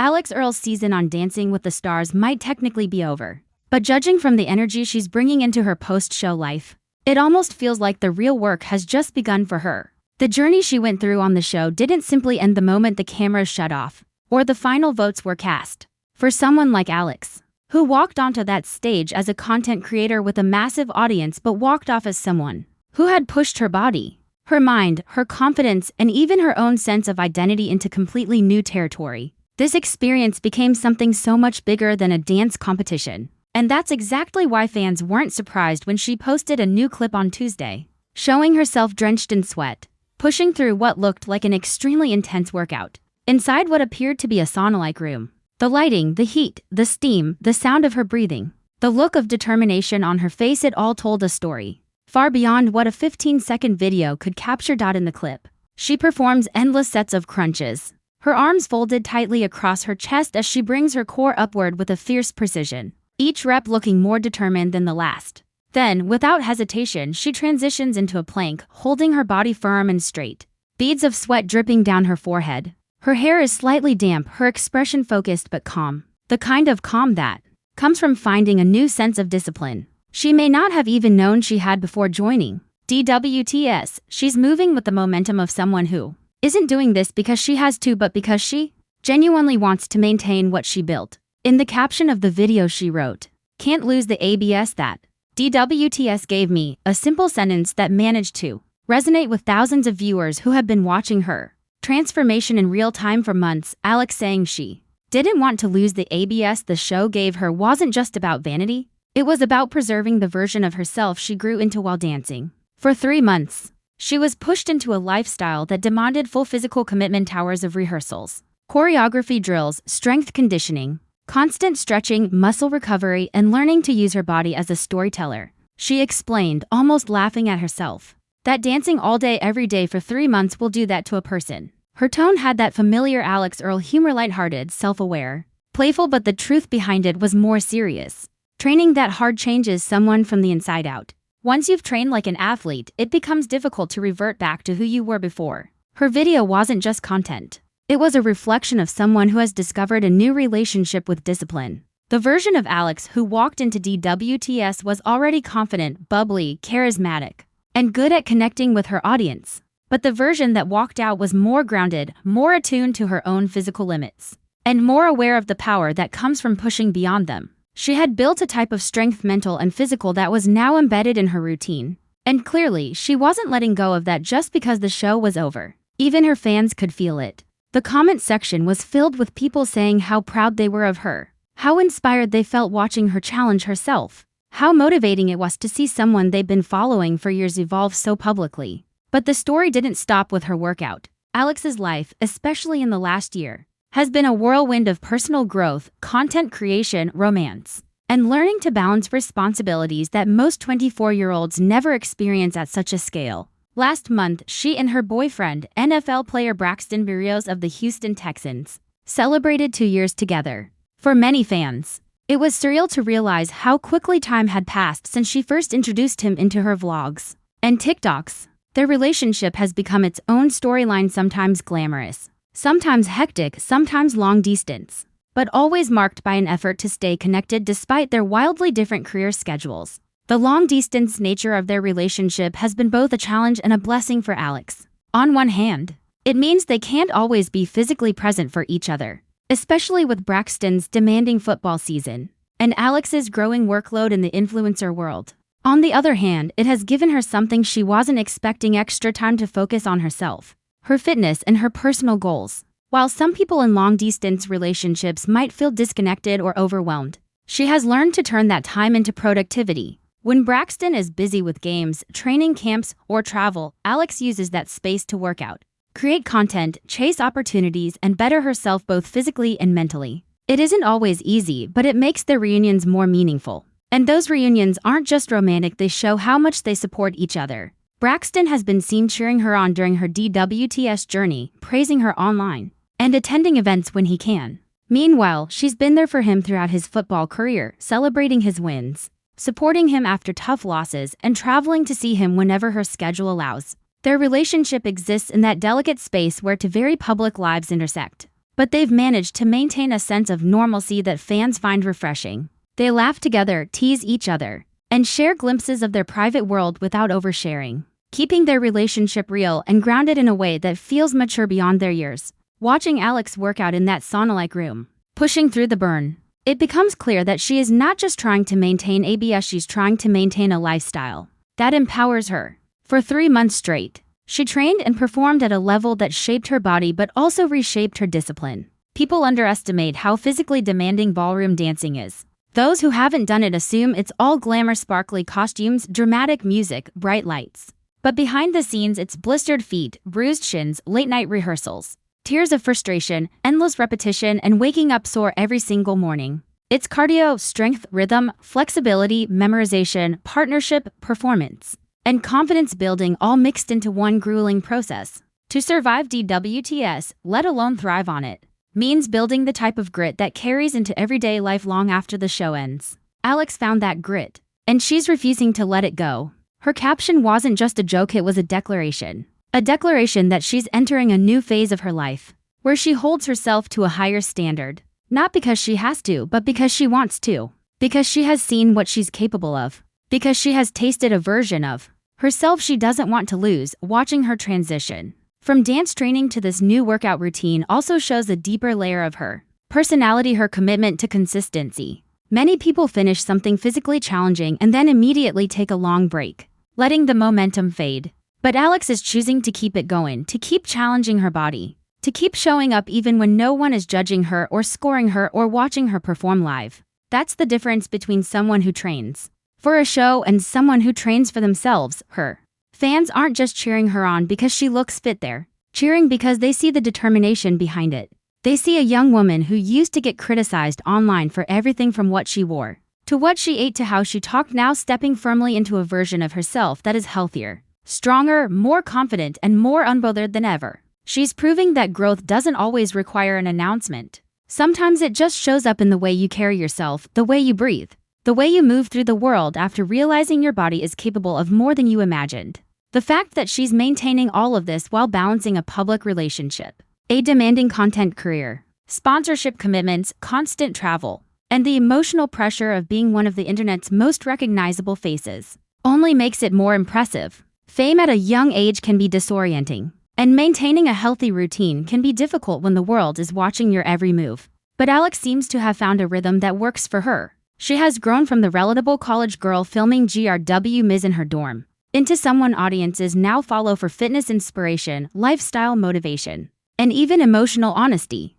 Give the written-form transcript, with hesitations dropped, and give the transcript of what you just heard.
Alix Earle's season on Dancing with the Stars might technically be over. But judging from the energy she's bringing into her post-show life, it almost feels like the real work has just begun for her. The journey she went through on the show didn't simply end the moment the cameras shut off, or the final votes were cast. For someone like Alix, who walked onto that stage as a content creator with a massive audience but walked off as someone who had pushed her body, her mind, her confidence, and even her own sense of identity into completely new territory, this experience became something so much bigger than a dance competition. And that's exactly why fans weren't surprised when she posted a new clip on Tuesday, showing herself drenched in sweat, pushing through what looked like an extremely intense workout, inside what appeared to be a sauna-like room. The lighting, the heat, the steam, the sound of her breathing, the look of determination on her face, it all told a story far beyond what a 15-second video could capture. In the clip, she performs endless sets of crunches, her arms folded tightly across her chest as she brings her core upward with a fierce precision, each rep looking more determined than the last. Then, without hesitation, she transitions into a plank, holding her body firm and straight, beads of sweat dripping down her forehead. Her hair is slightly damp, her expression focused but calm, the kind of calm that comes from finding a new sense of discipline she may not have even known she had before joining DWTS. She's moving with the momentum of someone who isn't doing this because she has to, but because she genuinely wants to maintain what she built. In the caption of the video she wrote, "Can't lose the ABS that DWTS gave me," a simple sentence that managed to resonate with thousands of viewers who have been watching her transformation in real time for months. Alix saying she didn't want to lose the ABS the show gave her wasn't just about vanity, it was about preserving the version of herself she grew into while dancing. For 3 months, she was pushed into a lifestyle that demanded full physical commitment, hours of rehearsals, choreography drills, strength conditioning, constant stretching, muscle recovery, and learning to use her body as a storyteller. She explained, almost laughing at herself, that dancing all day every day for 3 months will do that to a person. Her tone had that familiar Alix Earle humor, lighthearted, self-aware, playful, but the truth behind it was more serious. Training that hard changes someone from the inside out. Once you've trained like an athlete, it becomes difficult to revert back to who you were before. Her video wasn't just content. It was a reflection of someone who has discovered a new relationship with discipline. The version of Alix who walked into DWTS was already confident, bubbly, charismatic, and good at connecting with her audience. But the version that walked out was more grounded, more attuned to her own physical limits, and more aware of the power that comes from pushing beyond them. She had built a type of strength, mental and physical, that was now embedded in her routine. And clearly, she wasn't letting go of that just because the show was over. Even her fans could feel it. The comment section was filled with people saying how proud they were of her, how inspired they felt watching her challenge herself, how motivating it was to see someone they'd been following for years evolve so publicly. But the story didn't stop with her workout. Alix's life, especially in the last year, has been a whirlwind of personal growth, content creation, romance, and learning to balance responsibilities that most 24-year-olds never experience at such a scale. Last month, she and her boyfriend, NFL player Braxton Berrios of the Houston Texans, celebrated 2 years together. For many fans, it was surreal to realize how quickly time had passed since she first introduced him into her vlogs and TikToks. Their relationship has become its own storyline, sometimes glamorous, sometimes hectic, sometimes long distance, but always marked by an effort to stay connected despite their wildly different career schedules. The long-distance nature of their relationship has been both a challenge and a blessing for Alix. On one hand, it means they can't always be physically present for each other, especially with Braxton's demanding football season and Alix's growing workload in the influencer world. On the other hand, it has given her something she wasn't expecting: extra time to focus on herself, her fitness, and her personal goals. While some people in long-distance relationships might feel disconnected or overwhelmed, she has learned to turn that time into productivity. When Braxton is busy with games, training camps, or travel, Alix uses that space to work out, create content, chase opportunities, and better herself both physically and mentally. It isn't always easy, but it makes their reunions more meaningful. And those reunions aren't just romantic, they show how much they support each other. Braxton has been seen cheering her on during her DWTS journey, praising her online, and attending events when he can. Meanwhile, she's been there for him throughout his football career, celebrating his wins, supporting him after tough losses, and traveling to see him whenever her schedule allows. Their relationship exists in that delicate space where two very public lives intersect. but they've managed to maintain a sense of normalcy that fans find refreshing. They laugh together, tease each other, and share glimpses of their private world without oversharing, keeping their relationship real and grounded in a way that feels mature beyond their years. Watching Alix work out in that sauna-like room, pushing through the burn, it becomes clear that she is not just trying to maintain abs, she's trying to maintain a lifestyle that empowers her. For 3 months straight, she trained and performed at a level that shaped her body but also reshaped her discipline. People underestimate how physically demanding ballroom dancing is. Those who haven't done it assume it's all glamour, sparkly costumes, dramatic music, bright lights. But behind the scenes, it's blistered feet, bruised shins, late-night rehearsals, tears of frustration, endless repetition, and waking up sore every single morning. It's cardio, strength, rhythm, flexibility, memorization, partnership, performance, and confidence building all mixed into one grueling process. To survive DWTS, let alone thrive on it, means building the type of grit that carries into everyday life long after the show ends. Alix found that grit, and she's refusing to let it go. Her caption wasn't just a joke, it was a declaration. A declaration that she's entering a new phase of her life, where she holds herself to a higher standard. Not because she has to, but because she wants to. Because she has seen what she's capable of. Because she has tasted a version of herself she doesn't want to lose. Watching her transition from dance training to this new workout routine also shows a deeper layer of her personality, her commitment to consistency. Many people finish something physically challenging and then immediately take a long break, letting the momentum fade. But Alix is choosing to keep it going, to keep challenging her body, to keep showing up even when no one is judging her or scoring her or watching her perform live. That's the difference between someone who trains for a show and someone who trains for themselves, her. Fans aren't just cheering her on because she looks fit, they're cheering because they see the determination behind it. They see a young woman who used to get criticized online for everything from what she wore to what she ate to how she talked, now stepping firmly into a version of herself that is healthier, stronger, more confident, and more unbothered than ever. She's proving that growth doesn't always require an announcement. Sometimes it just shows up in the way you carry yourself, the way you breathe, the way you move through the world after realizing your body is capable of more than you imagined. The fact that she's maintaining all of this while balancing a public relationship, a demanding content career, sponsorship commitments, constant travel, and the emotional pressure of being one of the internet's most recognizable faces only makes it more impressive. Fame at a young age can be disorienting, and maintaining a healthy routine can be difficult when the world is watching your every move. But Alix seems to have found a rhythm that works for her. She has grown from the relatable college girl filming GRW Ms. in her dorm into someone audiences now follow for fitness inspiration, lifestyle motivation, and even emotional honesty.